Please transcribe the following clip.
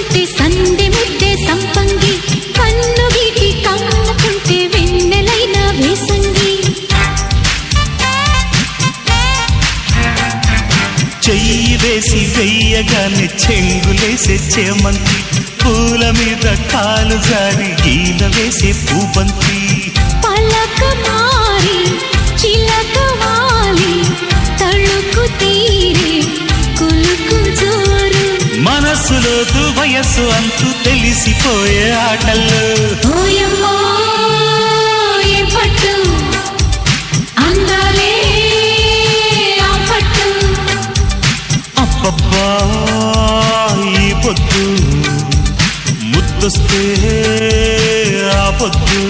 ముట్టుకుంటే సందె ముద్దే సంపంగి, కన్ను గీటి కమ్ముకుంటే వెన్నెలైన వేసంగి. చెయ్యి వేసి వెయ్యగానే చెంగులేసే చేమంతి, పూల మీద కాలు జారి గీల వేసే పూబంతి. పలక మారి చిలక వాలి, తళుకు తీరే కులుకు జోరు. మనసులోతు వయస్సు అంతు తెలిసిపోయే ఆటల్లో. ఓయమ్మో ఏ పట్టు అందాలే ఆ పట్టు. అబ్బబ్బా ఈ పొద్దు ముద్దొస్తే ఆ పొద్దు.